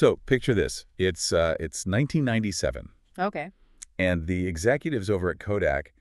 So picture this. It's 1997, Okay. and the executives over at Kodak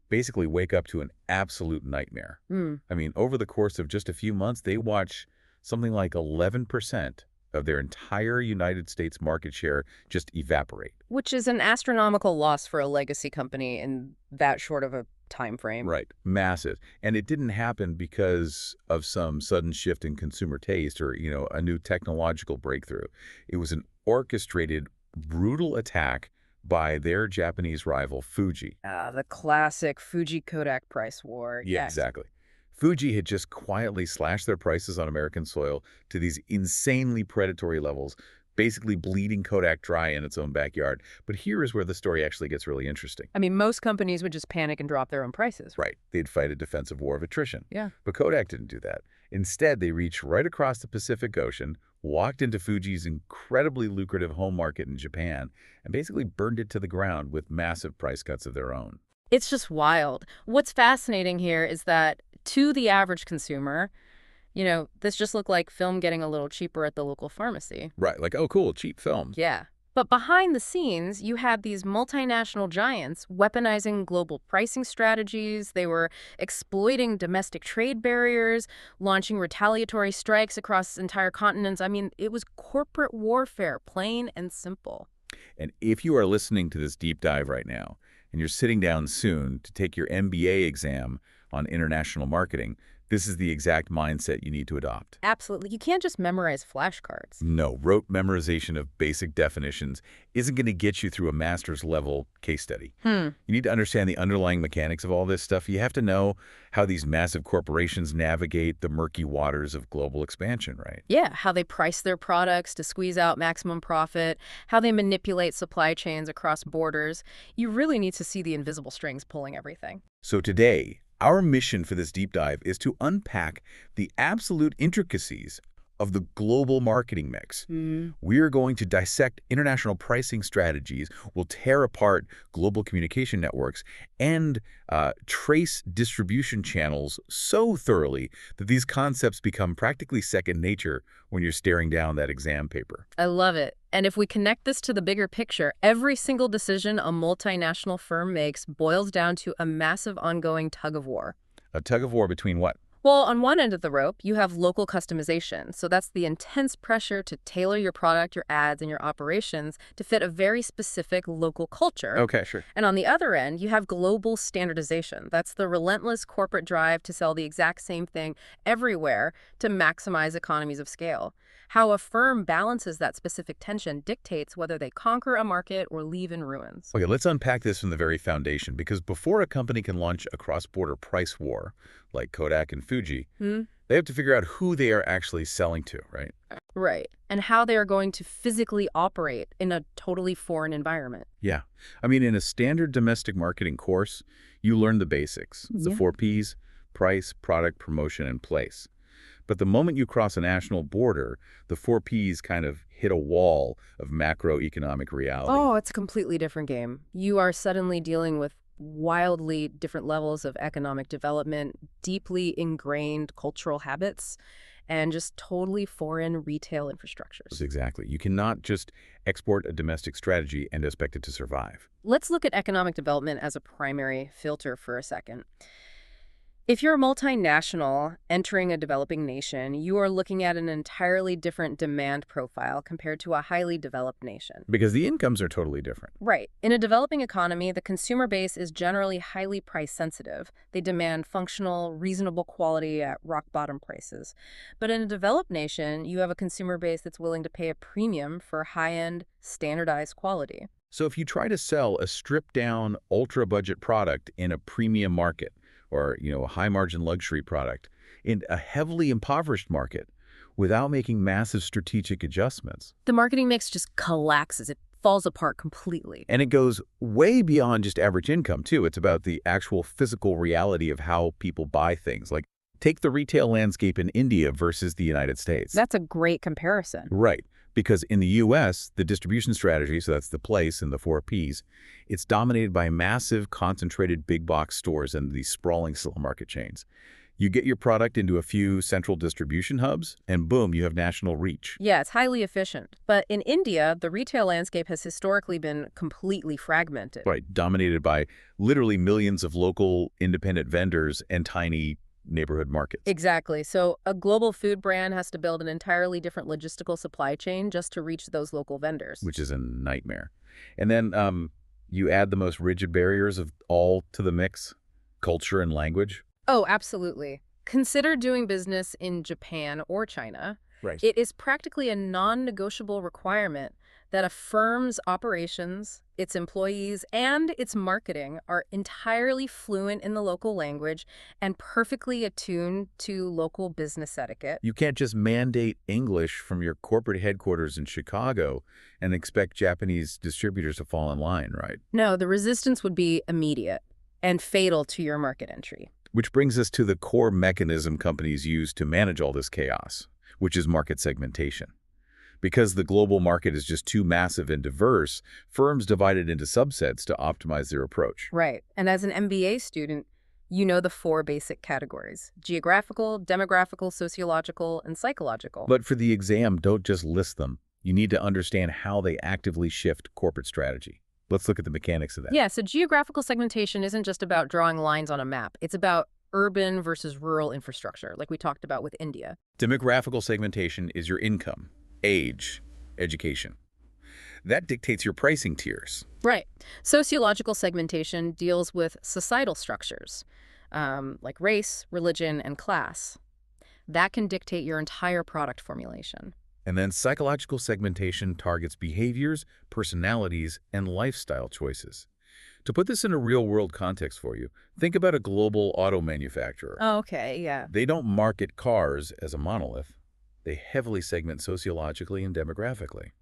basically wake up to an absolute nightmare. Hmm. I mean, over the course of just a few months, they watch something like 11% of their entire United States market share just evaporate. Which is an astronomical loss for a legacy company in that short of a time frame. Right. Massive. And it didn't happen because of some sudden shift in consumer taste or, a new technological breakthrough. It was an orchestrated, brutal attack by their Japanese rival, Fuji. The classic Fuji Kodak price war. Yeah, Yes. exactly. Fuji had just quietly slashed their prices on American soil to these insanely predatory levels, basically bleeding Kodak dry in its own backyard. But here is where the story actually gets really interesting. I mean, most companies would just panic and drop their own prices. Right. They'd fight a defensive war of attrition. Yeah. But Kodak didn't do that. Instead, they reached right across the Pacific Ocean, walked into Fuji's incredibly lucrative home market in Japan, and basically burned it to the ground with massive price cuts of their own. It's just wild. What's fascinating here is that to the average consumer, this just looked like film getting a little cheaper at the local pharmacy. Right. Like, oh, cool, cheap film. Yeah. But behind the scenes, you had these multinational giants weaponizing global pricing strategies. They were exploiting domestic trade barriers, launching retaliatory strikes across entire continents. I mean, it was corporate warfare, plain and simple. And if you are listening to this deep dive right now, and you're sitting down soon to take your MBA exam on international marketing, this is the exact mindset you need to adopt. Absolutely. You can't just memorize flashcards. No, rote memorization of basic definitions isn't going to get you through a master's level case study. You need to understand the underlying mechanics of all this stuff. You have to know how these massive corporations navigate the murky waters of global expansion, right? Yeah, how they price their products to squeeze out maximum profit, how they manipulate supply chains across borders. You really need to see the invisible strings pulling everything. So today, our mission for this deep dive is to unpack the absolute intricacies of the global marketing mix. We are going to dissect international pricing strategies, we'll tear apart global communication networks, and trace distribution channels so thoroughly that these concepts become practically second nature when you're staring down that exam paper. I love it. And if we connect this to the bigger picture, every single decision a multinational firm makes boils down to a massive ongoing tug of war. A tug of war between what? Well, on one end of the rope, you have local customization. So that's the intense pressure to tailor your product, your ads, and your operations to fit a very specific local culture. Okay, sure. And on the other end, you have global standardization. That's the relentless corporate drive to sell the exact same thing everywhere to maximize economies of scale. How a firm balances that specific tension dictates whether they conquer a market or leave in ruins. Okay, let's unpack this from the very foundation, because before a company can launch a cross-border price war, like Kodak and Fuji, they have to figure out who they are actually selling to, right? Right. And how they are going to physically operate in a totally foreign environment. Yeah. I mean, in a standard domestic marketing course, you learn the basics. It's the 4 Ps: price, product, promotion, and place. But the moment you cross a national border, the 4 Ps kind of hit a wall of macroeconomic reality. Oh, it's a completely different game. You are suddenly dealing with wildly different levels of economic development, deeply ingrained cultural habits, and just totally foreign retail infrastructures. Exactly. You cannot just export a domestic strategy and expect it to survive. Let's look at economic development as a primary filter for a second. If you're a multinational entering a developing nation, you are looking at an entirely different demand profile compared to a highly developed nation. Because the incomes are totally different. Right. In a developing economy, the consumer base is generally highly price sensitive. They demand functional, reasonable quality at rock bottom prices. But in a developed nation, you have a consumer base that's willing to pay a premium for high-end, standardized quality. So if you try to sell a stripped-down, ultra-budget product in a premium market, or a high-margin luxury product, in a heavily impoverished market, without making massive strategic adjustments, the marketing mix just collapses. It falls apart completely. And it goes way beyond just average income, too. It's about the actual physical reality of how people buy things. Like, take the retail landscape in India versus the United States. That's a great comparison. Right. Because in the U.S., the distribution strategy, so that's the place and the 4 Ps, it's dominated by massive, concentrated big box stores and these sprawling supermarket chains. You get your product into a few central distribution hubs, and boom, you have national reach. Yeah, it's highly efficient. But in India, the retail landscape has historically been completely fragmented. Right, dominated by literally millions of local independent vendors and tiny neighborhood markets. Exactly. So a global food brand has to build an entirely different logistical supply chain just to reach those local vendors. Which is a nightmare. And then you add the most rigid barriers of all to the mix, culture and language. Oh, absolutely. Consider doing business in Japan or China. Right. It is practically a non-negotiable requirement that a firm's operations, its employees, and its marketing are entirely fluent in the local language and perfectly attuned to local business etiquette. You can't just mandate English from your corporate headquarters in Chicago and expect Japanese distributors to fall in line, right? No, the resistance would be immediate and fatal to your market entry. Which brings us to the core mechanism companies use to manage all this chaos, which is market segmentation. Because the global market is just too massive and diverse, firms divide it into subsets to optimize their approach. Right. And as an MBA student, you know the 4 basic categories: geographical, demographical, sociological, and psychological. But for the exam, don't just list them. You need to understand how they actively shift corporate strategy. Let's look at the mechanics of that. Yeah, so geographical segmentation isn't just about drawing lines on a map. It's about urban versus rural infrastructure, like we talked about with India. Demographical segmentation is your income, age, education. That dictates your pricing tiers. Right. Sociological segmentation deals with societal structures, like race, religion, and class. That can dictate your entire product formulation. And then psychological segmentation targets behaviors, personalities, and lifestyle choices. To put this in a real-world context for you, think about a global auto manufacturer. Oh, okay, yeah. They don't market cars as a monolith. They heavily segment sociologically and demographically.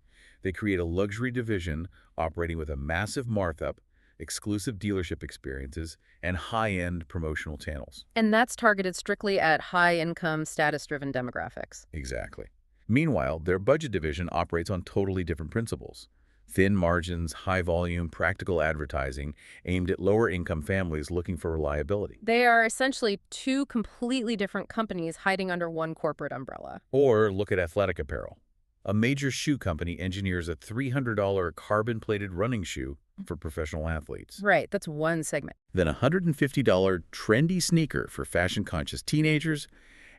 They create a luxury division operating with a massive markup, exclusive dealership experiences, and high-end promotional channels. And that's targeted strictly at high-income, status-driven demographics. Exactly. Meanwhile, their budget division operates on totally different principles. Thin margins, high volume, practical advertising aimed at lower-income families looking for reliability. They are essentially 2 completely different companies hiding under one corporate umbrella. Or look at athletic apparel. A major shoe company engineers a $300 carbon-plated running shoe for professional athletes. Right, that's one segment. Then a $150 trendy sneaker for fashion-conscious teenagers,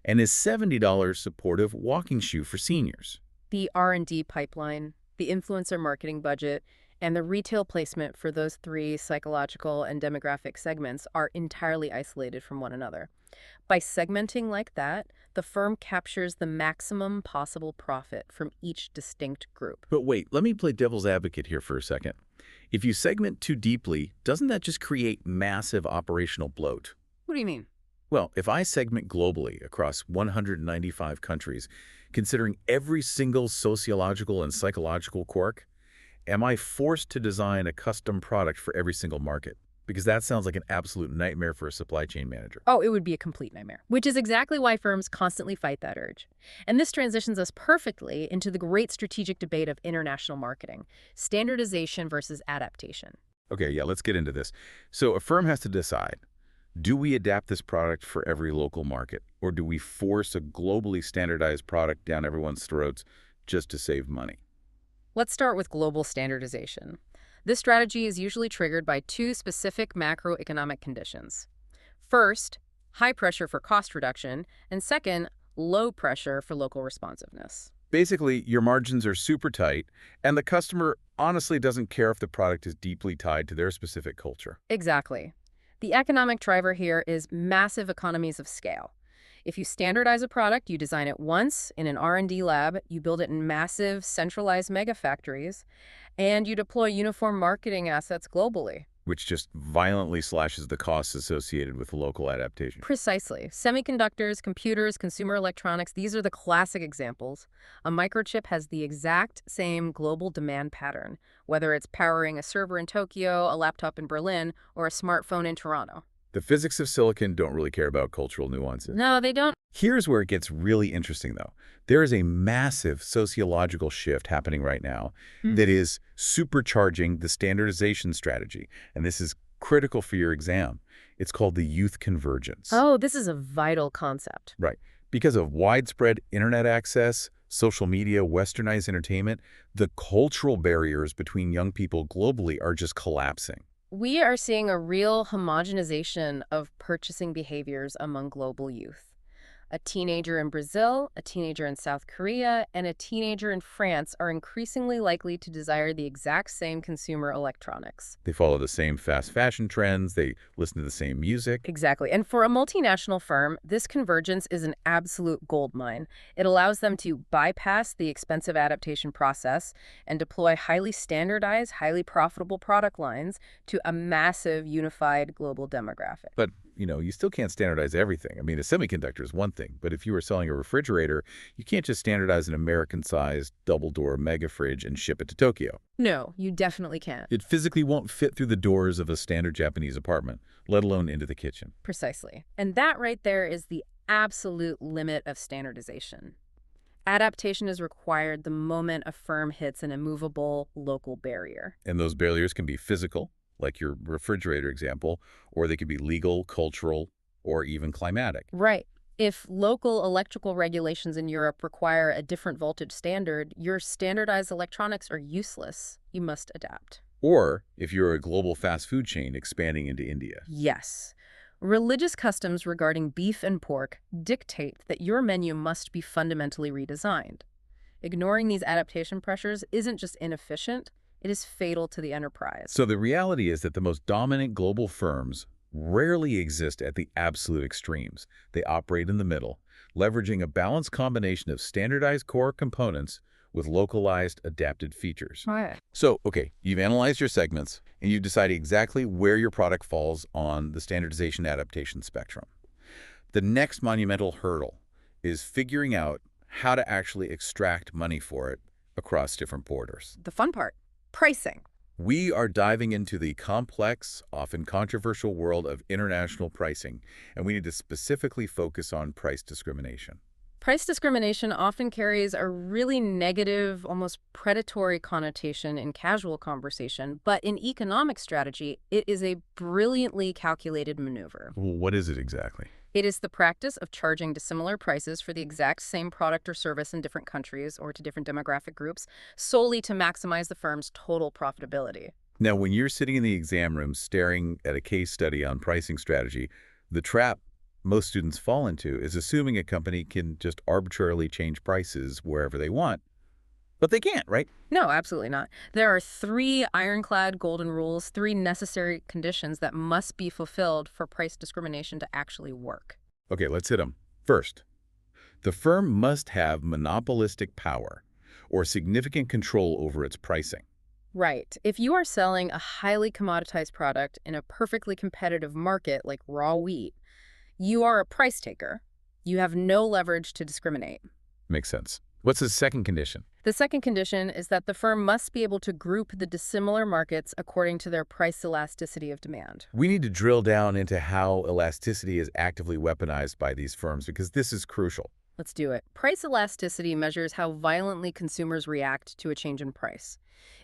and his $70 supportive walking shoe for seniors. The R&D pipeline, the influencer marketing budget, and the retail placement for those 3 psychological and demographic segments are entirely isolated from one another. By segmenting like that, the firm captures the maximum possible profit from each distinct group. But wait, let me play devil's advocate here for a second. If you segment too deeply, doesn't that just create massive operational bloat? What do you mean? Well, if I segment globally across 195 countries, considering every single sociological and psychological quirk, am I forced to design a custom product for every single market? Because that sounds like an absolute nightmare for a supply chain manager. Oh, it would be a complete nightmare, which is exactly why firms constantly fight that urge. And this transitions us perfectly into the great strategic debate of international marketing: standardization versus adaptation. Okay, yeah, let's get into this. So a firm has to decide, do we adapt this product for every local market, or do we force a globally standardized product down everyone's throats just to save money? Let's start with global standardization. This strategy is usually triggered by 2 specific macroeconomic conditions. First, high pressure for cost reduction, and second, low pressure for local responsiveness. Basically, your margins are super tight, and the customer honestly doesn't care if the product is deeply tied to their specific culture. Exactly. The economic driver here is massive economies of scale. If you standardize a product, you design it once in an R&D lab, you build it in massive, centralized mega factories, and you deploy uniform marketing assets globally. Which just violently slashes the costs associated with local adaptation. Precisely. Semiconductors, computers, consumer electronics, these are the classic examples. A microchip has the exact same global demand pattern, whether it's powering a server in Tokyo, a laptop in Berlin, or a smartphone in Toronto. The physics of silicon don't really care about cultural nuances. No, they don't. Here's where it gets really interesting, though. There is a massive sociological shift happening right now that is supercharging the standardization strategy. And this is critical for your exam. It's called the youth convergence. Oh, this is a vital concept. Right. Because of widespread internet access, social media, westernized entertainment, the cultural barriers between young people globally are just collapsing. We are seeing a real homogenization of purchasing behaviors among global youth. A teenager in Brazil, a teenager in South Korea, and a teenager in France are increasingly likely to desire the exact same consumer electronics. They follow the same fast fashion trends, they listen to the same music. Exactly. And for a multinational firm, this convergence is an absolute goldmine. It allows them to bypass the expensive adaptation process and deploy highly standardized, highly profitable product lines to a massive, unified global demographic. But, you still can't standardize everything. I mean, a semiconductor is one thing, but if you were selling a refrigerator, you can't just standardize an American-sized double-door mega fridge and ship it to Tokyo. No, you definitely can't. It physically won't fit through the doors of a standard Japanese apartment, let alone into the kitchen. Precisely. And that right there is the absolute limit of standardization. Adaptation is required the moment a firm hits an immovable local barrier. And those barriers can be physical, like your refrigerator example, or they could be legal, cultural, or even climatic. Right. If local electrical regulations in Europe require a different voltage standard, your standardized electronics are useless. You must adapt. Or if you're a global fast food chain expanding into India. Yes. Religious customs regarding beef and pork dictate that your menu must be fundamentally redesigned. Ignoring these adaptation pressures isn't just inefficient, it is fatal to the enterprise. So the reality is that the most dominant global firms rarely exist at the absolute extremes. They operate in the middle, leveraging a balanced combination of standardized core components with localized, adapted features. Right. So, okay, you've analyzed your segments, and you've decided exactly where your product falls on the standardization adaptation spectrum. The next monumental hurdle is figuring out how to actually extract money for it across different borders. The fun part, pricing. We are diving into the complex, often controversial world of international pricing, and we need to specifically focus on price discrimination. Price discrimination often carries a really negative, almost predatory connotation in casual conversation, but in economic strategy, it is a brilliantly calculated maneuver. Well, what is it exactly? It is the practice of charging dissimilar prices for the exact same product or service in different countries or to different demographic groups, solely to maximize the firm's total profitability. Now, when you're sitting in the exam room staring at a case study on pricing strategy, the trap most students fall into is assuming a company can just arbitrarily change prices wherever they want. But they can't, right? No, absolutely not. There are 3 ironclad golden rules, 3 necessary conditions that must be fulfilled for price discrimination to actually work. Okay, let's hit them. First, the firm must have monopolistic power or significant control over its pricing. Right. If you are selling a highly commoditized product in a perfectly competitive market like raw wheat, you are a price taker. You have no leverage to discriminate. Makes sense. What's the second condition? The second condition is that the firm must be able to group the dissimilar markets according to their price elasticity of demand. We need to drill down into how elasticity is actively weaponized by these firms because this is crucial. Let's do it. Price elasticity measures how violently consumers react to a change in price.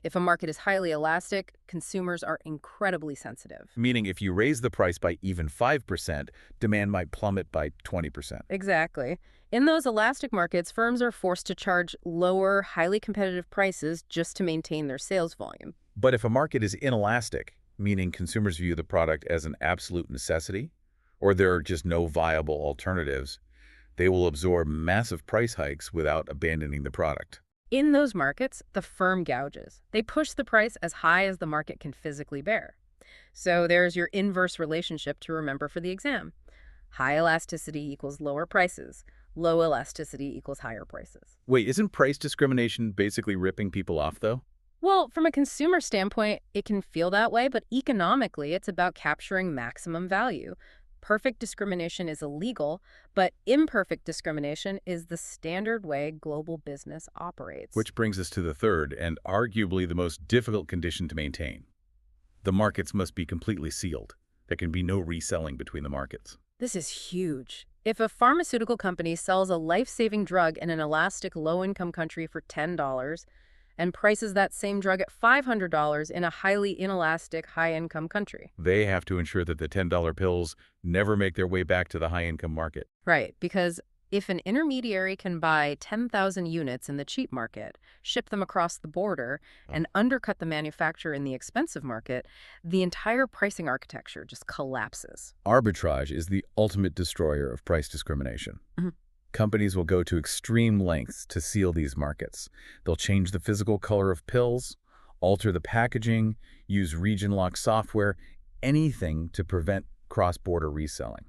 If a market is highly elastic, consumers are incredibly sensitive. Meaning if you raise the price by even 5%, demand might plummet by 20%. Exactly. In those elastic markets, firms are forced to charge lower, highly competitive prices just to maintain their sales volume. But if a market is inelastic, meaning consumers view the product as an absolute necessity, or there are just no viable alternatives, they will absorb massive price hikes without abandoning the product. In those markets, the firm gouges. They push the price as high as the market can physically bear. So there's your inverse relationship to remember for the exam. High elasticity equals lower prices. Low elasticity equals higher prices. Wait, isn't price discrimination basically ripping people off, though? Well, from a consumer standpoint, it can feel that way, but economically, it's about capturing maximum value. Perfect discrimination is illegal, but imperfect discrimination is the standard way global business operates. Which brings us to the third and arguably the most difficult condition to maintain. The markets must be completely sealed. There can be no reselling between the markets. This is huge. If a pharmaceutical company sells a life-saving drug in an elastic low-income country for $10 and prices that same drug at $500 in a highly inelastic, high-income country. They have to ensure that the $10 pills never make their way back to the high-income market. Right, because if an intermediary can buy 10,000 units in the cheap market, ship them across the border, and undercut the manufacturer in the expensive market, the entire pricing architecture just collapses. Arbitrage is the ultimate destroyer of price discrimination. Companies will go to extreme lengths to seal these markets. They'll change the physical color of pills, alter the packaging, use region-lock software, anything to prevent cross-border reselling.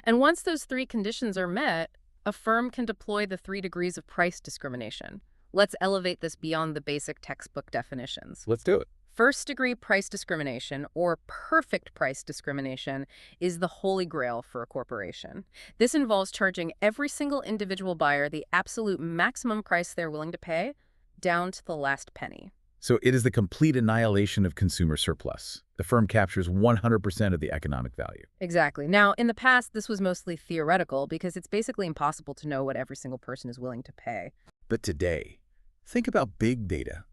And once those three conditions are met, a firm can deploy the 3 degrees of price discrimination. Let's elevate this beyond the basic textbook definitions. Let's do it. First-degree price discrimination, or perfect price discrimination, is the holy grail for a corporation. This involves charging every single individual buyer the absolute maximum price they're willing to pay, down to the last penny. So it is the complete annihilation of consumer surplus. The firm captures 100% of the economic value. Exactly. Now, in the past, this was mostly theoretical because it's basically impossible to know what every single person is willing to pay. But today, think about big data.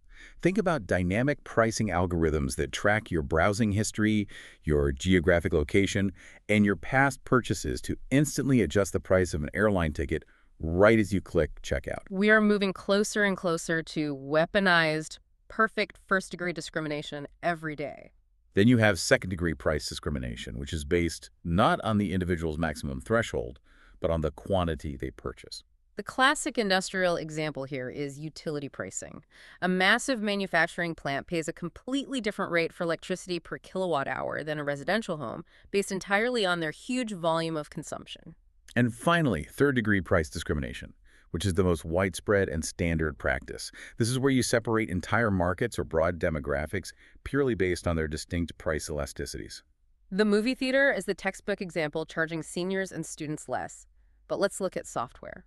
Think about dynamic pricing algorithms that track your browsing history, your geographic location, and your past purchases to instantly adjust the price of an airline ticket right as you click checkout. We are moving closer and closer to weaponized, perfect first-degree discrimination every day. Then you have second-degree price discrimination, which is based not on the individual's maximum threshold, but on the quantity they purchase. The classic industrial example here is utility pricing. A massive manufacturing plant pays a completely different rate for electricity per kilowatt hour than a residential home, based entirely on their huge volume of consumption. And finally, third-degree price discrimination, which is the most widespread and standard practice. This is where you separate entire markets or broad demographics purely based on their distinct price elasticities. The movie theater is the textbook example, charging seniors and students less. But let's look at software.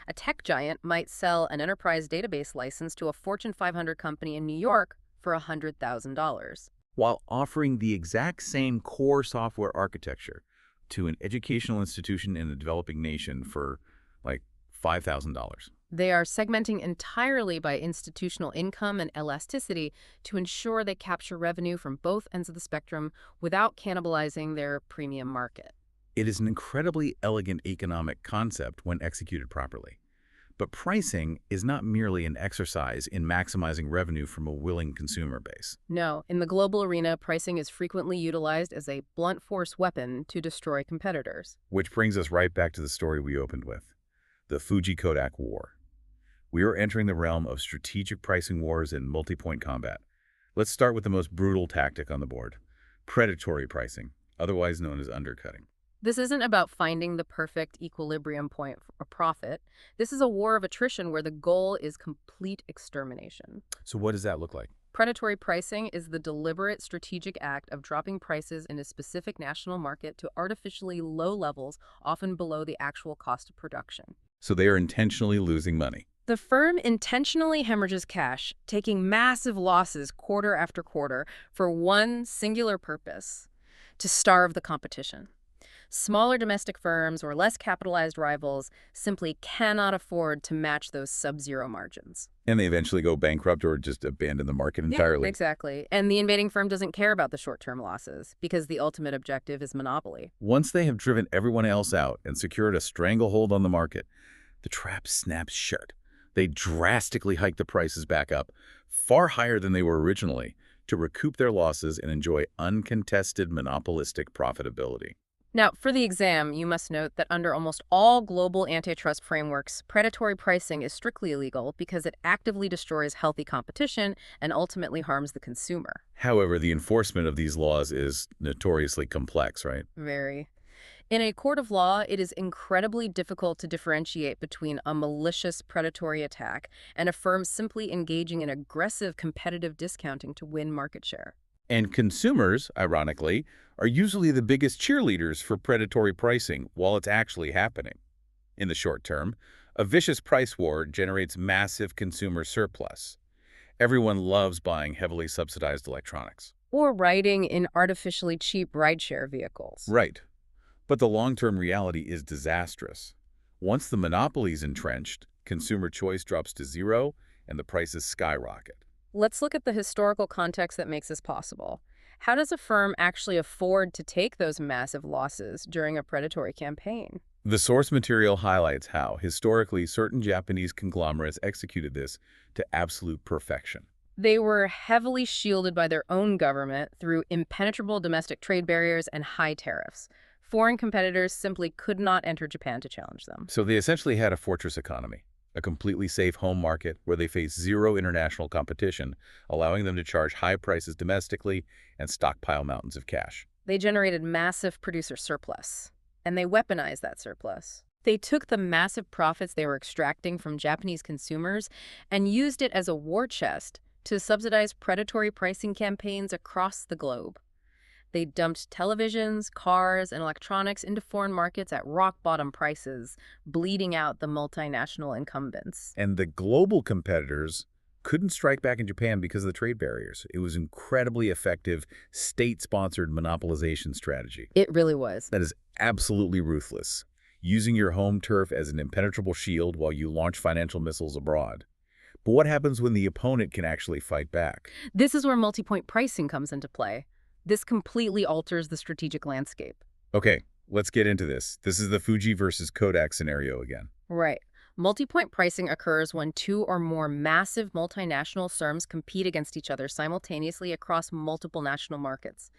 A tech giant might sell an enterprise database license to a Fortune 500 company in New York for $100,000. While offering the exact same core software architecture to an educational institution in a developing nation for, like, $5,000. They are segmenting entirely by institutional income and elasticity to ensure they capture revenue from both ends of the spectrum without cannibalizing their premium market. It is an incredibly elegant economic concept when executed properly. But pricing is not merely an exercise in maximizing revenue from a willing consumer base. No, in the global arena, pricing is frequently utilized as a blunt force weapon to destroy competitors. Which brings us right back to the story we opened with, the Fuji-Kodak War. We are entering the realm of strategic pricing wars and multi-point combat. Let's start with the most brutal tactic on the board, predatory pricing, otherwise known as undercutting. This isn't about finding the perfect equilibrium point for profit. This is a war of attrition where the goal is complete extermination. So what does that look like? Predatory pricing is the deliberate strategic act of dropping prices in a specific national market to artificially low levels, often below the actual cost of production. So they are intentionally losing money. The firm intentionally hemorrhages cash, taking massive losses quarter after quarter for one singular purpose: to starve the competition. Smaller domestic firms or less capitalized rivals simply cannot afford to match those sub-zero margins. And they eventually go bankrupt or just abandon the market entirely. Yeah, exactly. And the invading firm doesn't care about the short-term losses because the ultimate objective is monopoly. Once they have driven everyone else out and secured a stranglehold on the market, the trap snaps shut. They drastically hike the prices back up, far higher than they were originally, to recoup their losses and enjoy uncontested monopolistic profitability. Now, for the exam, you must note that under almost all global antitrust frameworks, predatory pricing is strictly illegal because it actively destroys healthy competition and ultimately harms the consumer. However, the enforcement of these laws is notoriously complex, right? Very. In a court of law, it is incredibly difficult to differentiate between a malicious predatory attack and a firm simply engaging in aggressive competitive discounting to win market share. And consumers, ironically, are usually the biggest cheerleaders for predatory pricing while it's actually happening. In the short term, a vicious price war generates massive consumer surplus. Everyone loves buying heavily subsidized electronics. Or riding in artificially cheap rideshare vehicles. Right. But the long-term reality is disastrous. Once the monopoly is entrenched, consumer choice drops to zero and the prices skyrocket. Let's look at the historical context that makes this possible. How does a firm actually afford to take those massive losses during a predatory campaign? The source material highlights how, historically, certain Japanese conglomerates executed this to absolute perfection. They were heavily shielded by their own government through impenetrable domestic trade barriers and high tariffs. Foreign competitors simply could not enter Japan to challenge them. So they essentially had a fortress economy, a completely safe home market where they faced zero international competition, allowing them to charge high prices domestically and stockpile mountains of cash. They generated massive producer surplus, and they weaponized that surplus. They took the massive profits they were extracting from Japanese consumers and used it as a war chest to subsidize predatory pricing campaigns across the globe. They dumped televisions, cars, and electronics into foreign markets at rock-bottom prices, bleeding out the multinational incumbents. And the global competitors couldn't strike back in Japan because of the trade barriers. It was incredibly effective state-sponsored monopolization strategy. It really was. That is absolutely ruthless, using your home turf as an impenetrable shield while you launch financial missiles abroad. But what happens when the opponent can actually fight back? This is where multi-point pricing comes into play. This completely alters the strategic landscape. Okay, let's get into this. This is the Fuji versus Kodak scenario again. Right. Multi-point pricing occurs when two or more massive multinational firms compete against each other simultaneously across multiple national markets.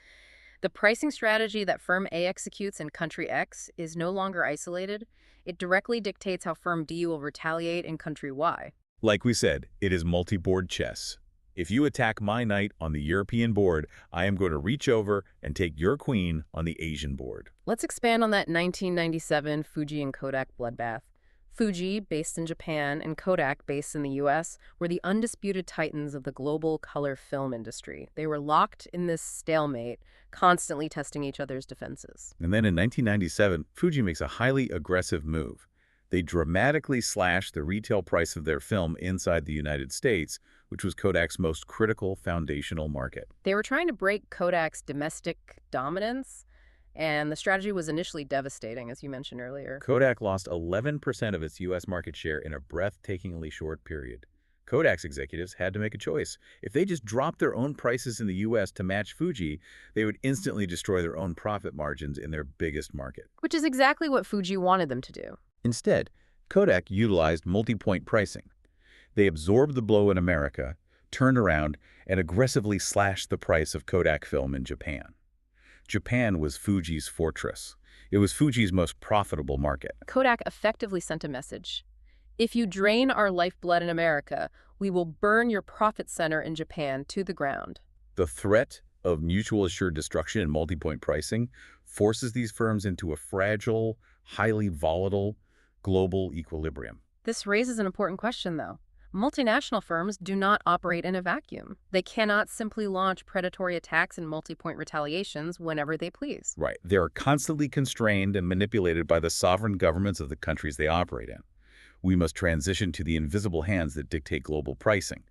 The pricing strategy that firm A executes in country X is no longer isolated. It directly dictates how firm D will retaliate in country Y. Like we said, it is multi-board chess. If you attack my knight on the European board, I am going to reach over and take your queen on the Asian board. Let's expand on that 1997 Fuji and Kodak bloodbath. Fuji, based in Japan, and Kodak, based in the US, were the undisputed titans of the global color film industry. They were locked in this stalemate, constantly testing each other's defenses. And then in 1997, Fuji makes a highly aggressive move. They dramatically slashed the retail price of their film inside the United States, which was Kodak's most critical foundational market. They were trying to break Kodak's domestic dominance, and the strategy was initially devastating, as you mentioned earlier. Kodak lost 11% of its U.S. market share in a breathtakingly short period. Kodak's executives had to make a choice. If they just dropped their own prices in the U.S. to match Fuji, they would instantly destroy their own profit margins in their biggest market. Which is exactly what Fuji wanted them to do. Instead, Kodak utilized multi-point pricing. They absorbed the blow in America, turned around, and aggressively slashed the price of Kodak film in Japan. Japan was Fuji's fortress. It was Fuji's most profitable market. Kodak effectively sent a message. If you drain our lifeblood in America, we will burn your profit center in Japan to the ground. The threat of mutual assured destruction in multi-point pricing forces these firms into a fragile, highly volatile, global equilibrium. This raises an important question, though. Multinational firms do not operate in a vacuum. They cannot simply launch predatory attacks and multi-point retaliations whenever they please. Right. They are constantly constrained and manipulated by the sovereign governments of the countries they operate in. We must transition to the invisible hands that dictate global pricing: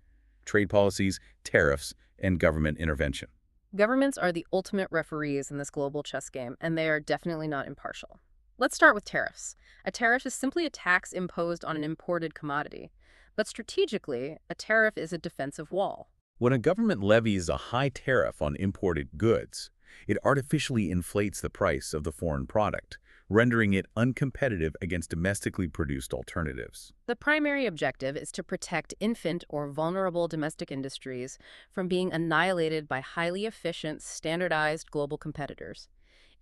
trade policies, tariffs, and government intervention. Governments are the ultimate referees in this global chess game, and they are definitely not impartial. Let's start with tariffs. A tariff is simply a tax imposed on an imported commodity. But strategically, a tariff is a defensive wall. When a government levies a high tariff on imported goods, it artificially inflates the price of the foreign product, rendering it uncompetitive against domestically produced alternatives. The primary objective is to protect infant or vulnerable domestic industries from being annihilated by highly efficient, standardized global competitors.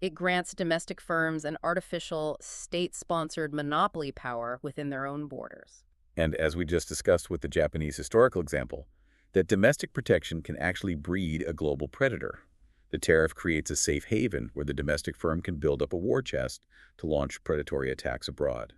It grants domestic firms an artificial, state-sponsored monopoly power within their own borders. And as we just discussed with the Japanese historical example, that domestic protection can actually breed a global predator. The tariff creates a safe haven where the domestic firm can build up a war chest to launch predatory attacks abroad.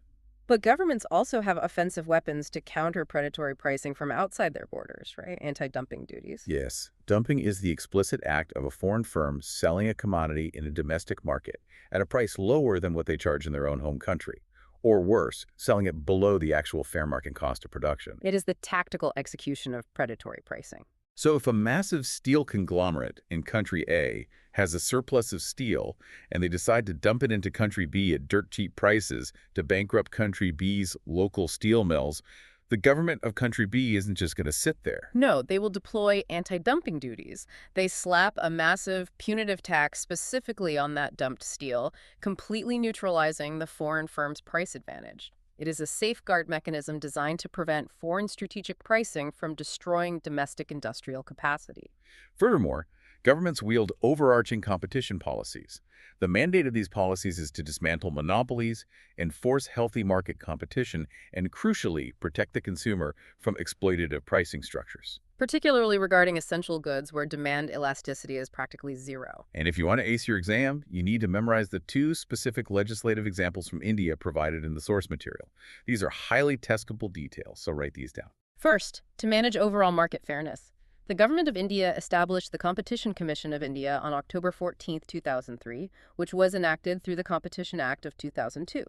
But governments also have offensive weapons to counter predatory pricing from outside their borders, right? Anti-dumping duties. Yes, dumping is the explicit act of a foreign firm selling a commodity in a domestic market at a price lower than what they charge in their own home country. Or worse, selling it below the actual fair market cost of production. It is the tactical execution of predatory pricing. So if a massive steel conglomerate in country A has a surplus of steel and they decide to dump it into country B at dirt cheap prices to bankrupt country B's local steel mills, The government of country B isn't just going to sit there. No, they will deploy anti-dumping duties. They slap a massive punitive tax specifically on that dumped steel, completely neutralizing the foreign firm's price advantage. It is a safeguard mechanism designed to prevent foreign strategic pricing from destroying domestic industrial capacity. Furthermore, governments wield overarching competition policies. The mandate of these policies is to dismantle monopolies, enforce healthy market competition, and crucially, protect the consumer from exploitative pricing structures. Particularly regarding essential goods where demand elasticity is practically zero. And if you want to ace your exam, you need to memorize the two specific legislative examples from India provided in the source material. These are highly testable details, so write these down. First, to manage overall market fairness, the government of India established the Competition Commission of India on October 14, 2003, which was enacted through the Competition Act of 2002.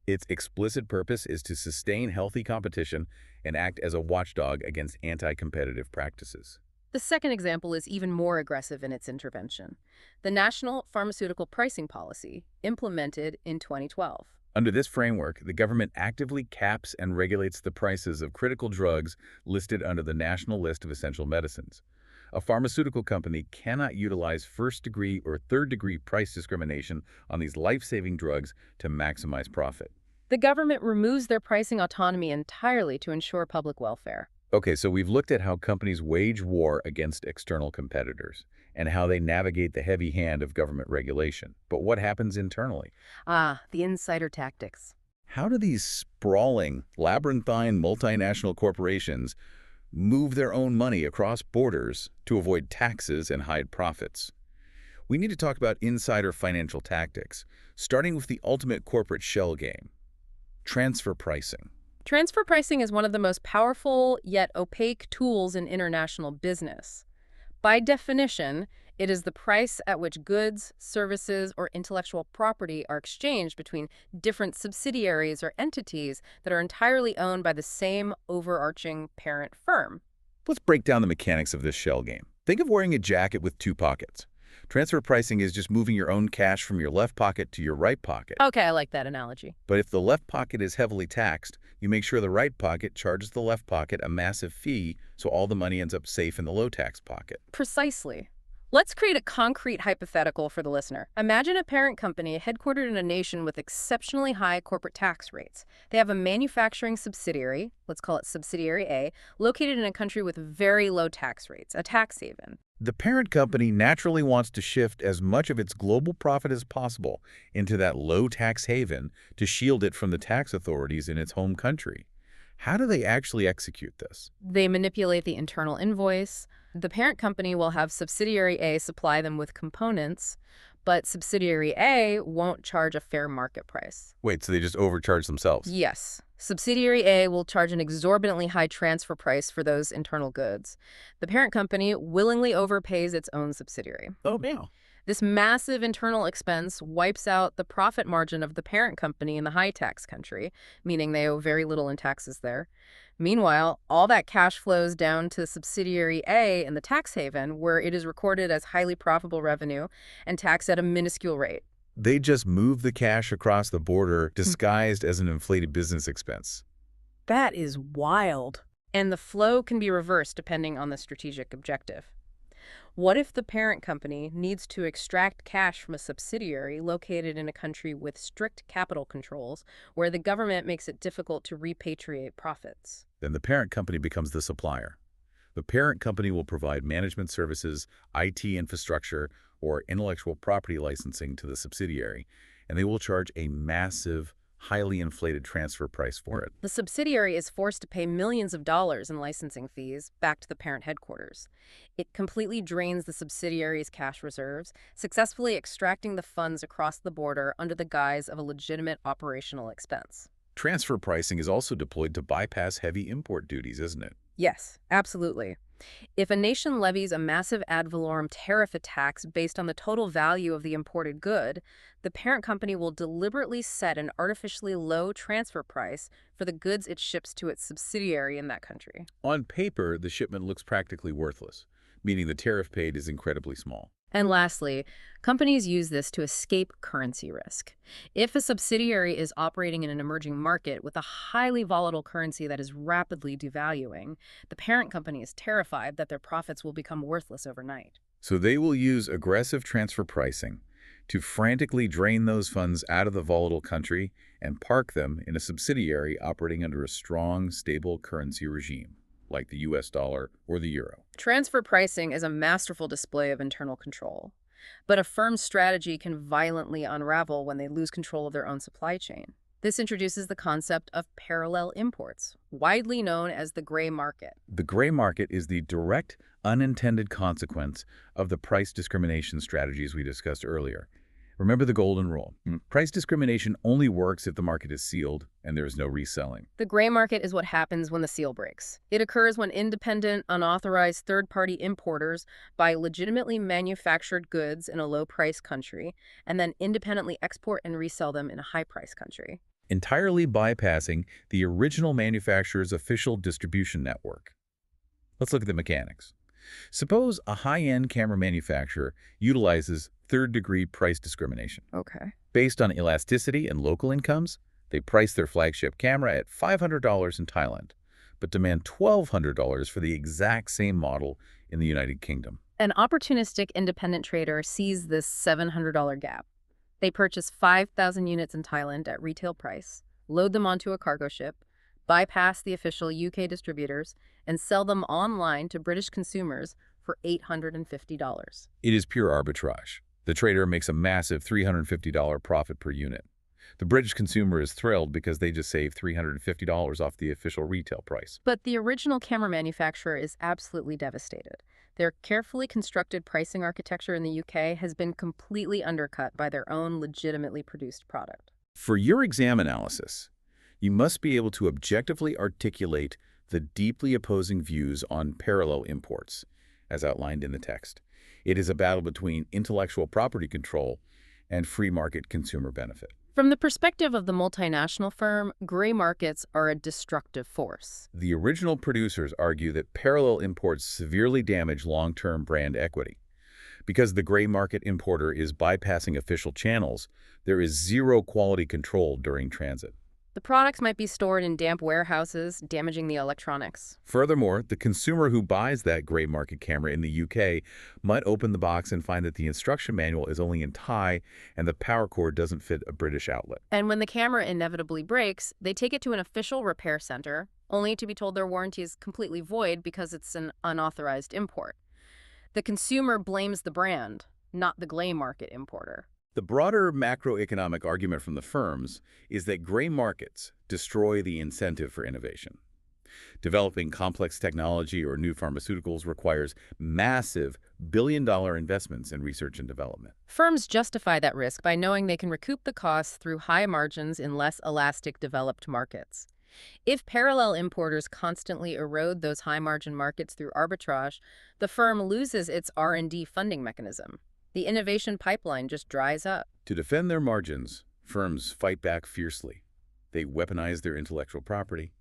Its explicit purpose is to sustain healthy competition and act as a watchdog against anti-competitive practices. The second example is even more aggressive in its intervention. The National Pharmaceutical Pricing Policy, implemented in 2012. Under this framework, the government actively caps and regulates the prices of critical drugs listed under the National List of Essential Medicines. A pharmaceutical company cannot utilize first-degree or third-degree price discrimination on these life-saving drugs to maximize profit. The government removes their pricing autonomy entirely to ensure public welfare. Okay, so we've looked at how companies wage war against external competitors and how they navigate the heavy hand of government regulation. But what happens internally? The insider tactics. How do these sprawling, labyrinthine multinational corporations move their own money across borders to avoid taxes and hide profits? We need to talk about insider financial tactics, starting with the ultimate corporate shell game, transfer pricing. Transfer pricing is one of the most powerful yet opaque tools in international business. By definition, it is the price at which goods, services, or intellectual property are exchanged between different subsidiaries or entities that are entirely owned by the same overarching parent firm. Let's break down the mechanics of this shell game. Think of wearing a jacket with two pockets. Transfer pricing is just moving your own cash from your left pocket to your right pocket. Okay, I like that analogy. But if the left pocket is heavily taxed, you make sure the right pocket charges the left pocket a massive fee so all the money ends up safe in the low-tax pocket. Precisely. Let's create a concrete hypothetical for the listener. Imagine a parent company headquartered in a nation with exceptionally high corporate tax rates. They have a manufacturing subsidiary, let's call it Subsidiary A, located in a country with very low tax rates, a tax haven. The parent company naturally wants to shift as much of its global profit as possible into that low-tax haven to shield it from the tax authorities in its home country. How do they actually execute this? They manipulate the internal invoice. The parent company will have Subsidiary A supply them with components, but Subsidiary A won't charge a fair market price. Wait, so they just overcharge themselves? Yes. Subsidiary A will charge an exorbitantly high transfer price for those internal goods. The parent company willingly overpays its own subsidiary. Oh, yeah. This massive internal expense wipes out the profit margin of the parent company in the high-tax country, meaning they owe very little in taxes there. Meanwhile, all that cash flows down to Subsidiary A in the tax haven, where it is recorded as highly profitable revenue and taxed at a minuscule rate. They just move the cash across the border disguised as an inflated business expense. That is wild. And the flow can be reversed depending on the strategic objective. What if the parent company needs to extract cash from a subsidiary located in a country with strict capital controls, where the government makes it difficult to repatriate profits? Then the parent company becomes the supplier. The parent company will provide management services, IT infrastructure, or intellectual property licensing to the subsidiary, and they will charge a massive, highly inflated transfer price for it. The subsidiary is forced to pay millions of dollars in licensing fees back to the parent headquarters. It completely drains the subsidiary's cash reserves, successfully extracting the funds across the border under the guise of a legitimate operational expense. Transfer pricing is also deployed to bypass heavy import duties, isn't it? Yes, absolutely. If a nation levies a massive ad valorem tariff tax based on the total value of the imported good, the parent company will deliberately set an artificially low transfer price for the goods it ships to its subsidiary in that country. On paper, the shipment looks practically worthless, meaning the tariff paid is incredibly small. And lastly, companies use this to escape currency risk. If a subsidiary is operating in an emerging market with a highly volatile currency that is rapidly devaluing, the parent company is terrified that their profits will become worthless overnight. So they will use aggressive transfer pricing to frantically drain those funds out of the volatile country and park them in a subsidiary operating under a strong, stable currency regime, like the US dollar or the euro. Transfer pricing is a masterful display of internal control. But a firm's strategy can violently unravel when they lose control of their own supply chain. This introduces the concept of parallel imports, widely known as the gray market. The gray market is the direct, unintended consequence of the price discrimination strategies we discussed earlier. Remember the golden rule. Price discrimination only works if the market is sealed and there is no reselling. The gray market is what happens when the seal breaks. It occurs when independent, unauthorized third-party importers buy legitimately manufactured goods in a low-price country and then independently export and resell them in a high-price country, Entirely bypassing the original manufacturer's official distribution network. Let's look at the mechanics. Suppose a high-end camera manufacturer utilizes third-degree price discrimination. Okay. Based on elasticity and local incomes, they price their flagship camera at $500 in Thailand, but demand $1,200 for the exact same model in the United Kingdom. An opportunistic independent trader sees this $700 gap. They purchase 5,000 units in Thailand at retail price, load them onto a cargo ship, bypass the official UK distributors, and sell them online to British consumers for $850. It is pure arbitrage. The trader makes a massive $350 profit per unit. The British consumer is thrilled because they just saved $350 off the official retail price. But the original camera manufacturer is absolutely devastated. Their carefully constructed pricing architecture in the UK has been completely undercut by their own legitimately produced product. For your exam analysis, you must be able to objectively articulate the deeply opposing views on parallel imports, as outlined in the text. It is a battle between intellectual property control and free market consumer benefit. From the perspective of the multinational firm, gray markets are a destructive force. The original producers argue that parallel imports severely damage long-term brand equity. Because the gray market importer is bypassing official channels, there is zero quality control during transit. The products might be stored in damp warehouses, damaging the electronics. Furthermore, the consumer who buys that gray market camera in the UK might open the box and find that the instruction manual is only in Thai and the power cord doesn't fit a British outlet. And when the camera inevitably breaks, they take it to an official repair center, only to be told their warranty is completely void because it's an unauthorized import. The consumer blames the brand, not the gray market importer. The broader macroeconomic argument from the firms is that gray markets destroy the incentive for innovation. Developing complex technology or new pharmaceuticals requires massive billion-dollar investments in research and development. Firms justify that risk by knowing they can recoup the costs through high margins in less elastic developed markets. If parallel importers constantly erode those high-margin markets through arbitrage, the firm loses its R&D funding mechanism. The innovation pipeline just dries up. To defend their margins, firms fight back fiercely. They weaponize their intellectual property.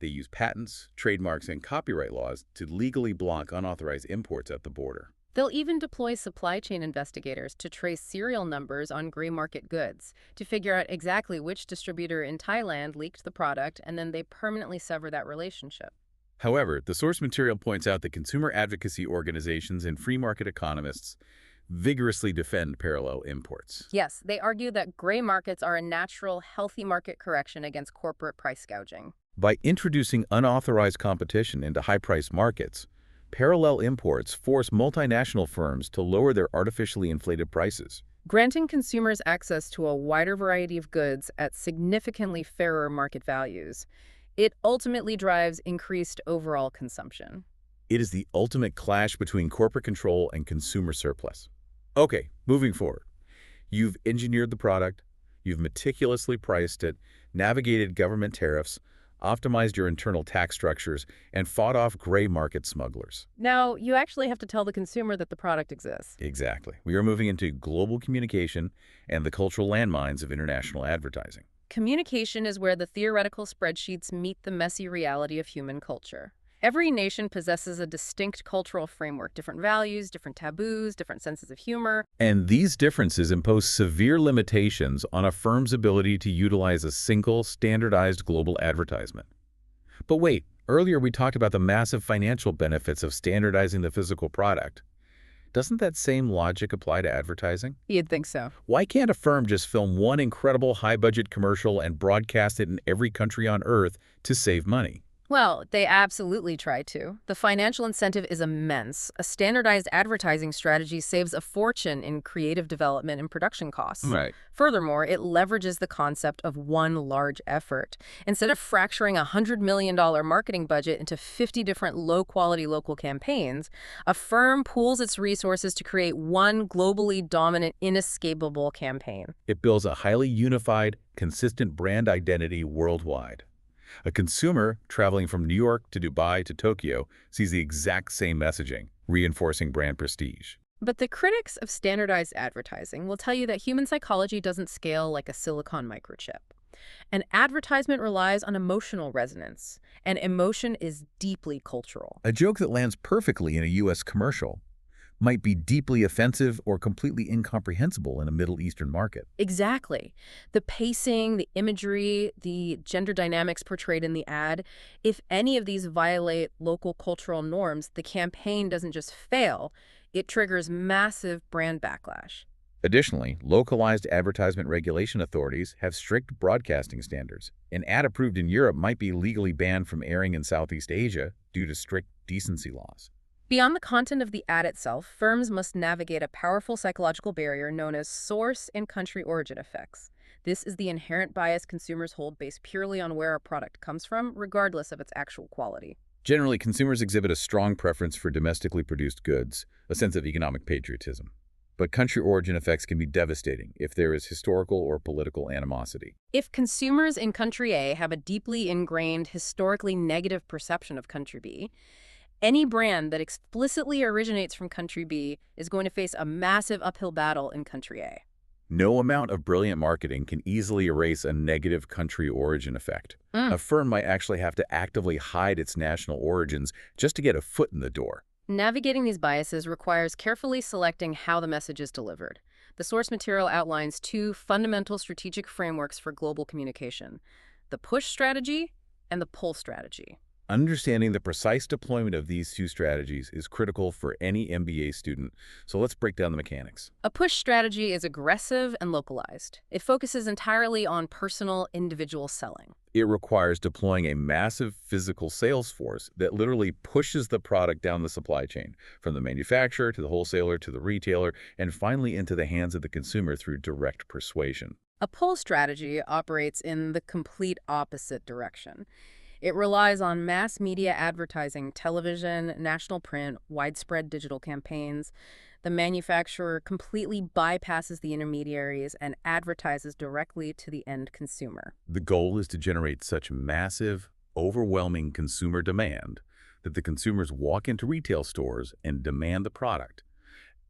They use patents, trademarks, and copyright laws to legally block unauthorized imports at the border. They'll even deploy supply chain investigators to trace serial numbers on gray market goods to figure out exactly which distributor in Thailand leaked the product, and then they permanently sever that relationship. However, the source material points out that consumer advocacy organizations and free market economists vigorously defend parallel imports. Yes, they argue that gray markets are a natural, healthy market correction against corporate price gouging. By introducing unauthorized competition into high-priced markets, parallel imports force multinational firms to lower their artificially inflated prices. Granting consumers access to a wider variety of goods at significantly fairer market values, it ultimately drives increased overall consumption. It is the ultimate clash between corporate control and consumer surplus. Okay, moving forward. You've engineered the product, you've meticulously priced it, navigated government tariffs, optimized your internal tax structures, and fought off gray market smugglers. Now, you actually have to tell the consumer that the product exists. Exactly. We are moving into global communication and the cultural landmines of international advertising. Communication is where the theoretical spreadsheets meet the messy reality of human culture. Every nation possesses a distinct cultural framework, different values, different taboos, different senses of humor. And these differences impose severe limitations on a firm's ability to utilize a single, standardized global advertisement. But wait, earlier we talked about the massive financial benefits of standardizing the physical product. Doesn't that same logic apply to advertising? You'd think so. Why can't a firm just film one incredible high-budget commercial and broadcast it in every country on Earth to save money? Well, they absolutely try to. The financial incentive is immense. A standardized advertising strategy saves a fortune in creative development and production costs. Right. Furthermore, it leverages the concept of one large effort. Instead of fracturing a $100 million marketing budget into 50 different low-quality local campaigns, a firm pools its resources to create one globally dominant, inescapable campaign. It builds a highly unified, consistent brand identity worldwide. A consumer traveling from New York to Dubai to Tokyo sees the exact same messaging, reinforcing brand prestige. But the critics of standardized advertising will tell you that human psychology doesn't scale like a silicon microchip. An advertisement relies on emotional resonance, and emotion is deeply cultural. A joke that lands perfectly in a U.S. commercial might be deeply offensive or completely incomprehensible in a Middle Eastern market. Exactly. The pacing, the imagery, the gender dynamics portrayed in the ad, if any of these violate local cultural norms, the campaign doesn't just fail, it triggers massive brand backlash. Additionally, localized advertisement regulation authorities have strict broadcasting standards. An ad approved in Europe might be legally banned from airing in Southeast Asia due to strict decency laws. Beyond the content of the ad itself, firms must navigate a powerful psychological barrier known as source and country origin effects. This is the inherent bias consumers hold based purely on where a product comes from, regardless of its actual quality. Generally, consumers exhibit a strong preference for domestically produced goods, a sense of economic patriotism. But country origin effects can be devastating if there is historical or political animosity. If consumers in country A have a deeply ingrained, historically negative perception of country B, any brand that explicitly originates from country B is going to face a massive uphill battle in country A. No amount of brilliant marketing can easily erase a negative country origin effect. A firm might actually have to actively hide its national origins just to get a foot in the door. Navigating these biases requires carefully selecting how the message is delivered. The source material outlines two fundamental strategic frameworks for global communication: the push strategy and the pull strategy. Understanding the precise deployment of these two strategies is critical for any MBA student, so let's break down the mechanics. A push strategy is aggressive and localized. It focuses entirely on personal, individual selling. It requires deploying a massive physical sales force that literally pushes the product down the supply chain, from the manufacturer to the wholesaler to the retailer, and finally into the hands of the consumer through direct persuasion. A pull strategy operates in the complete opposite direction. It relies on mass media advertising, television, national print, widespread digital campaigns. The manufacturer completely bypasses the intermediaries and advertises directly to the end consumer. The goal is to generate such massive, overwhelming consumer demand that the consumers walk into retail stores and demand the product,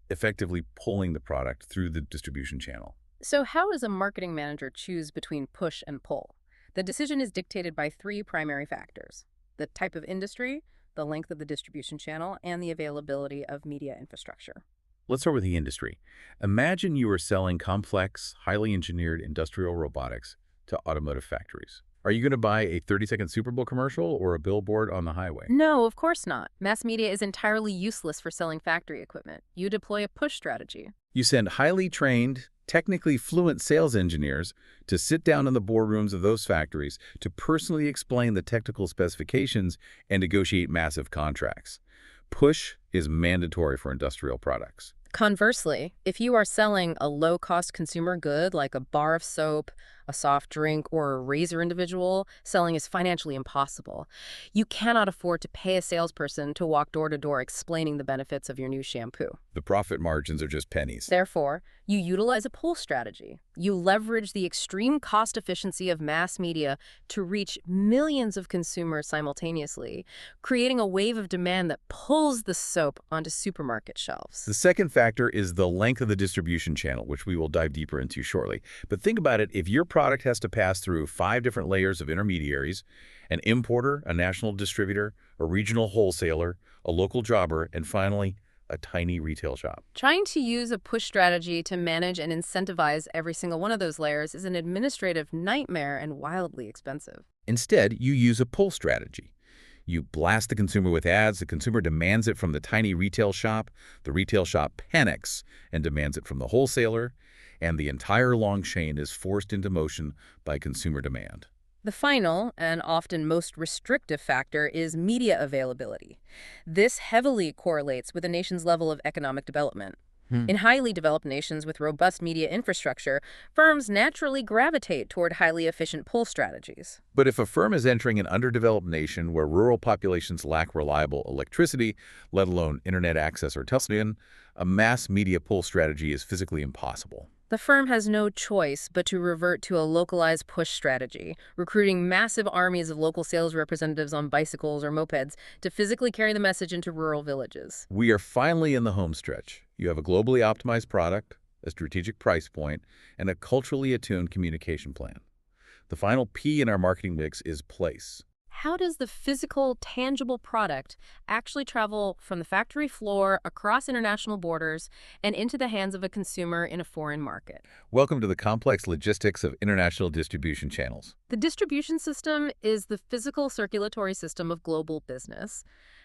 effectively pulling the product through the distribution channel. So how does a marketing manager choose between push and pull? The decision is dictated by three primary factors: the type of industry, the length of the distribution channel, and the availability of media infrastructure. Let's start with the industry. Imagine you are selling complex, highly engineered industrial robotics to automotive factories. Are you going to buy a 30-second Super Bowl commercial or a billboard on the highway? No, of course not. Mass media is entirely useless for selling factory equipment. You deploy a push strategy. You send highly trained, technically fluent sales engineers to sit down in the boardrooms of those factories to personally explain the technical specifications and negotiate massive contracts. Push is mandatory for industrial products. Conversely, if you are selling a low-cost consumer good like a bar of soap, a soft drink, or a razor individual, selling is financially impossible. You cannot afford to pay a salesperson to walk door to door explaining the benefits of your new shampoo. The profit margins are just pennies. Therefore, you utilize a pull strategy. You leverage the extreme cost efficiency of mass media to reach millions of consumers simultaneously, creating a wave of demand that pulls the soap onto supermarket shelves. The second factor is the length of the distribution channel, which we will dive deeper into shortly. But think about it, if your product product has to pass through 5 different layers of intermediaries: an importer, a national distributor, a regional wholesaler, a local jobber, and finally, a tiny retail shop. Trying to use a push strategy to manage and incentivize every single one of those layers is an administrative nightmare and wildly expensive. Instead, you use a pull strategy. You blast the consumer with ads, the consumer demands it from the tiny retail shop, the retail shop panics and demands it from the wholesaler, and the entire long chain is forced into motion by consumer demand. The final, and often most restrictive factor, is media availability. This heavily correlates with a nation's level of economic development. In highly developed nations with robust media infrastructure, firms naturally gravitate toward highly efficient pull strategies. But if a firm is entering an underdeveloped nation where rural populations lack reliable electricity, let alone internet access or television, a mass media pull strategy is physically impossible. The firm has no choice but to revert to a localized push strategy, recruiting massive armies of local sales representatives on bicycles or mopeds to physically carry the message into rural villages. We are finally in the home stretch. You have a globally optimized product, a strategic price point, and a culturally attuned communication plan. The final P in our marketing mix is place. How does the physical, tangible product actually travel from the factory floor across international borders and into the hands of a consumer in a foreign market? Welcome to the complex logistics of international distribution channels. The distribution system is the physical circulatory system of global business.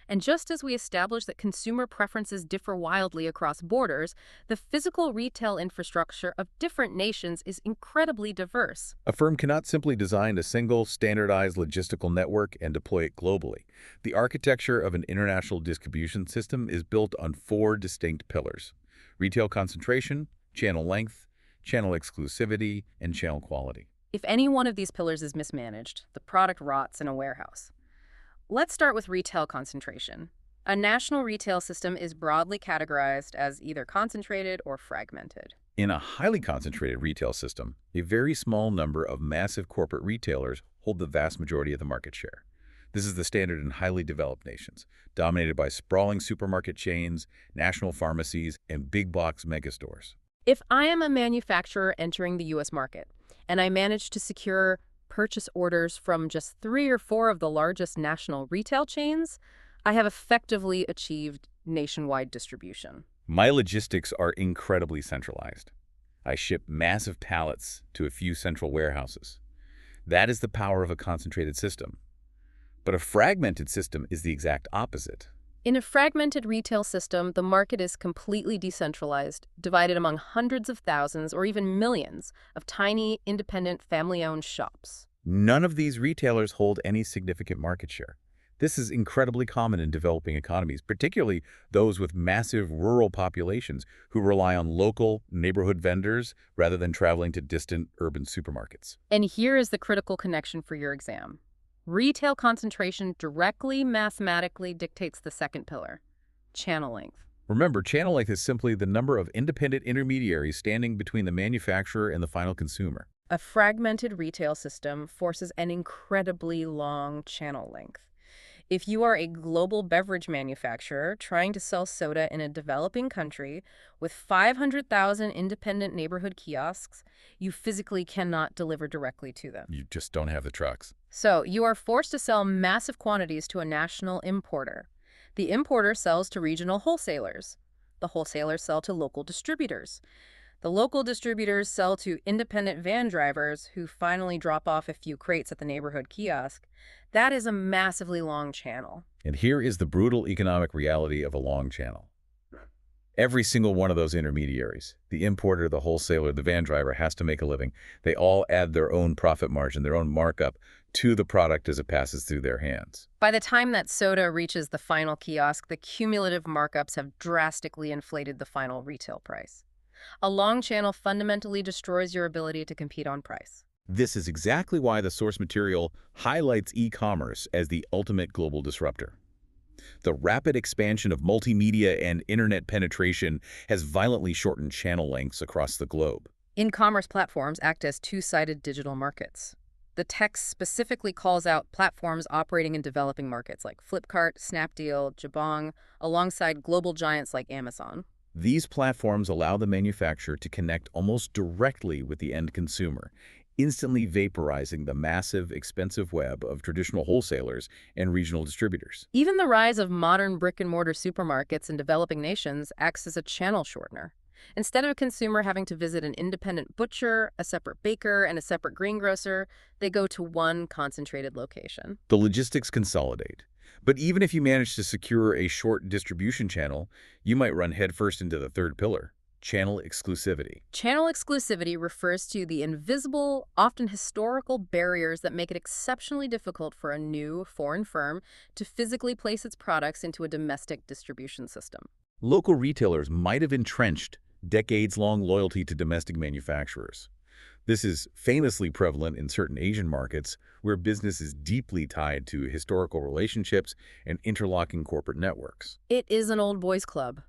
And just as we established that consumer preferences differ wildly across borders, the physical retail infrastructure of different nations is incredibly diverse. A firm cannot simply design a single, standardized logistical network and deploy it globally. The architecture of an international distribution system is built on 4 distinct pillars: retail concentration, channel length, channel exclusivity, and channel quality. If any one of these pillars is mismanaged, the product rots in a warehouse. Let's start with retail concentration. A national retail system is broadly categorized as either concentrated or fragmented. In a highly concentrated retail system, a very small number of massive corporate retailers hold the vast majority of the market share. This is the standard in highly developed nations, dominated by sprawling supermarket chains, national pharmacies, and big-box megastores. If I am a manufacturer entering the U.S. market, and I manage to secure purchase orders from just 3 or 4 of the largest national retail chains, I have effectively achieved nationwide distribution. My logistics are incredibly centralized. I ship massive pallets to a few central warehouses. That is the power of a concentrated system. But a fragmented system is the exact opposite. In a fragmented retail system, the market is completely decentralized, divided among hundreds of thousands or even millions of tiny, independent, family-owned shops. None of these retailers hold any significant market share. This is incredibly common in developing economies, particularly those with massive rural populations who rely on local neighborhood vendors rather than traveling to distant urban supermarkets. And here is the critical connection for your exam. Retail concentration directly mathematically dictates the second pillar, channel length. Remember, channel length is simply the number of independent intermediaries standing between the manufacturer and the final consumer. A fragmented retail system forces an incredibly long channel length. If you are a global beverage manufacturer trying to sell soda in a developing country with 500,000 independent neighborhood kiosks, you physically cannot deliver directly to them. You just don't have the trucks. So you are forced to sell massive quantities to a national importer. The importer sells to regional wholesalers. The wholesalers sell to local distributors. The local distributors sell to independent van drivers who finally drop off a few crates at the neighborhood kiosk. That is a massively long channel. And here is the brutal economic reality of a long channel. Every single one of those intermediaries, the importer, the wholesaler, the van driver, has to make a living. They all add their own profit margin, their own markup to the product as it passes through their hands. By the time that soda reaches the final kiosk, the cumulative markups have drastically inflated the final retail price. A long channel fundamentally destroys your ability to compete on price. This is exactly why the source material highlights e-commerce as the ultimate global disruptor. The rapid expansion of multimedia and internet penetration has violently shortened channel lengths across the globe. In-commerce platforms act as two-sided digital markets. The text specifically calls out platforms operating in developing markets like Flipkart, Snapdeal, Jabong, alongside global giants like Amazon. These platforms allow the manufacturer to connect almost directly with the end consumer, instantly vaporizing the massive, expensive web of traditional wholesalers and regional distributors. Even the rise of modern brick-and-mortar supermarkets in developing nations acts as a channel shortener. Instead of a consumer having to visit an independent butcher, a separate baker, and a separate greengrocer, they go to one concentrated location. The logistics consolidate. But even if you manage to secure a short distribution channel, you might run headfirst into the third pillar, channel exclusivity. Channel exclusivity refers to the invisible, often historical barriers that make it exceptionally difficult for a new, foreign firm to physically place its products into a domestic distribution system. Local retailers might have entrenched decades-long loyalty to domestic manufacturers. This is famously prevalent in certain Asian markets where business is deeply tied to historical relationships and interlocking corporate networks. It is an old boys club.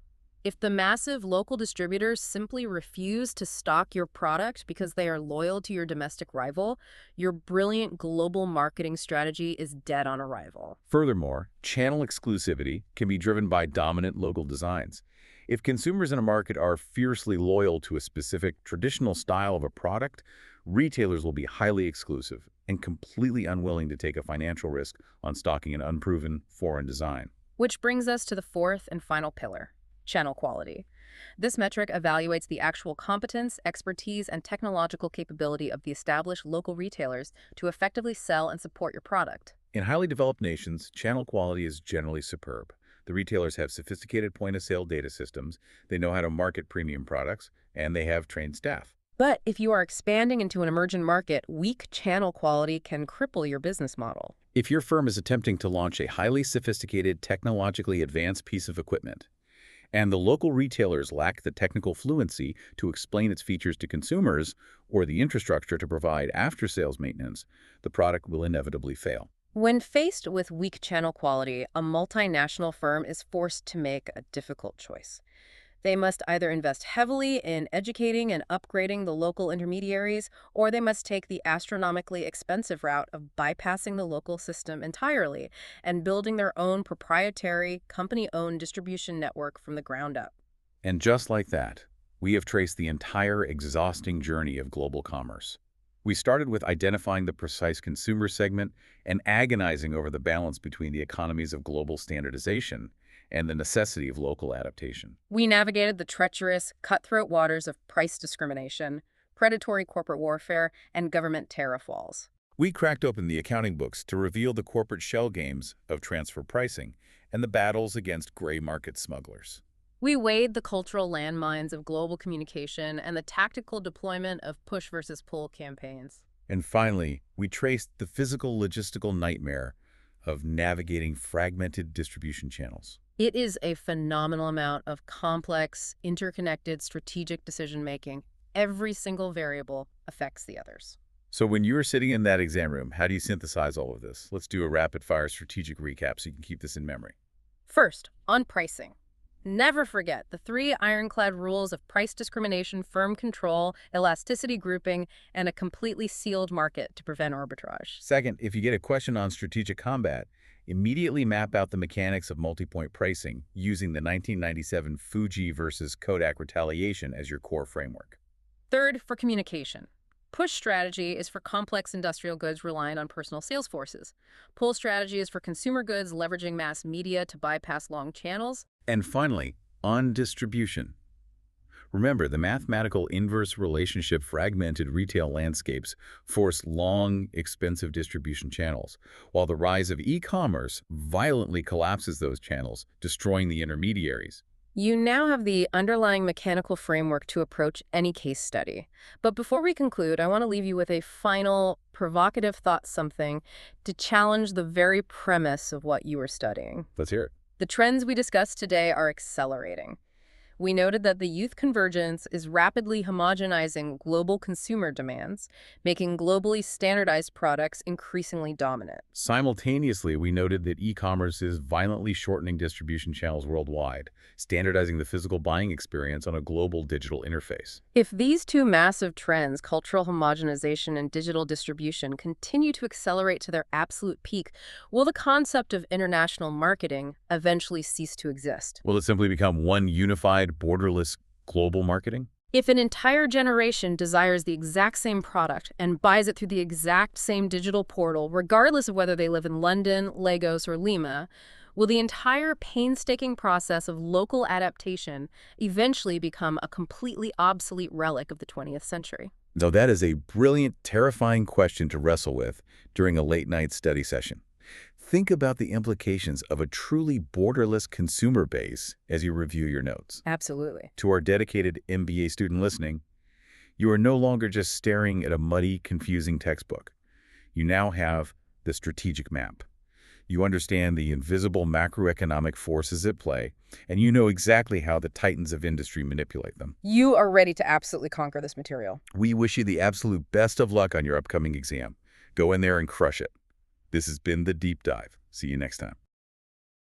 If the massive local distributors simply refuse to stock your product because they are loyal to your domestic rival, your brilliant global marketing strategy is dead on arrival. Furthermore, channel exclusivity can be driven by dominant local designs. If consumers in a market are fiercely loyal to a specific traditional style of a product, retailers will be highly exclusive and completely unwilling to take a financial risk on stocking an unproven foreign design. Which brings us to the fourth and final pillar, channel quality. This metric evaluates the actual competence, expertise, and technological capability of the established local retailers to effectively sell and support your product. In highly developed nations, channel quality is generally superb. The retailers have sophisticated point-of-sale data systems, they know how to market premium products, and they have trained staff. But if you are expanding into an emerging market, weak channel quality can cripple your business model. If your firm is attempting to launch a highly sophisticated, technologically advanced piece of equipment, and the local retailers lack the technical fluency to explain its features to consumers or the infrastructure to provide after-sales maintenance, the product will inevitably fail. When faced with weak channel quality, a multinational firm is forced to make a difficult choice. They must either invest heavily in educating and upgrading the local intermediaries, or they must take the astronomically expensive route of bypassing the local system entirely and building their own proprietary, company-owned distribution network from the ground up. And just like that, we have traced the entire exhausting journey of global commerce. We started with identifying the precise consumer segment and agonizing over the balance between the economies of global standardization and the necessity of local adaptation. We navigated the treacherous, cutthroat waters of price discrimination, predatory corporate warfare, and government tariff walls. We cracked open the accounting books to reveal the corporate shell games of transfer pricing and the battles against gray market smugglers. We weighed the cultural landmines of global communication and the tactical deployment of push versus pull campaigns. And finally, we traced the physical logistical nightmare of navigating fragmented distribution channels. It is a phenomenal amount of complex, interconnected, strategic decision-making. Every single variable affects the others. So when you're sitting in that exam room, how do you synthesize all of this? Let's do a rapid-fire strategic recap so you can keep this in memory. First, on pricing. Never forget the 3 ironclad rules of price discrimination, firm control, elasticity grouping, and a completely sealed market to prevent arbitrage. Second, if you get a question on strategic combat, immediately map out the mechanics of multi-point pricing using the 1997 Fuji versus Kodak retaliation as your core framework. Third, for communication. Push strategy is for complex industrial goods relying on personal sales forces. Pull strategy is for consumer goods leveraging mass media to bypass long channels. And finally, on distribution. Remember, the mathematical inverse relationship fragmented retail landscapes force long, expensive distribution channels, while the rise of e-commerce violently collapses those channels, destroying the intermediaries. You now have the underlying mechanical framework to approach any case study. But before we conclude, I want to leave you with a final, provocative thought, something to challenge the very premise of what you are studying. Let's hear it. The trends we discussed today are accelerating. We noted that the youth convergence is rapidly homogenizing global consumer demands, making globally standardized products increasingly dominant. Simultaneously, we noted that e-commerce is violently shortening distribution channels worldwide, standardizing the physical buying experience on a global digital interface. If these two massive trends, cultural homogenization and digital distribution, continue to accelerate to their absolute peak, will the concept of international marketing eventually cease to exist? Will it simply become one unified, borderless global marketing? If an entire generation desires the exact same product and buys it through the exact same digital portal, regardless of whether they live in London, Lagos, or Lima, will the entire painstaking process of local adaptation eventually become a completely obsolete relic of the 20th century? Now, that is a brilliant, terrifying question to wrestle with during a late-night study session. Think about the implications of a truly borderless consumer base as you review your notes. Absolutely. To our dedicated MBA student listening, you are no longer just staring at a muddy, confusing textbook. You now have the strategic map. You understand the invisible macroeconomic forces at play, and you know exactly how the titans of industry manipulate them. You are ready to absolutely conquer this material. We wish you the absolute best of luck on your upcoming exam. Go in there and crush it. This has been The Deep Dive. See you next time.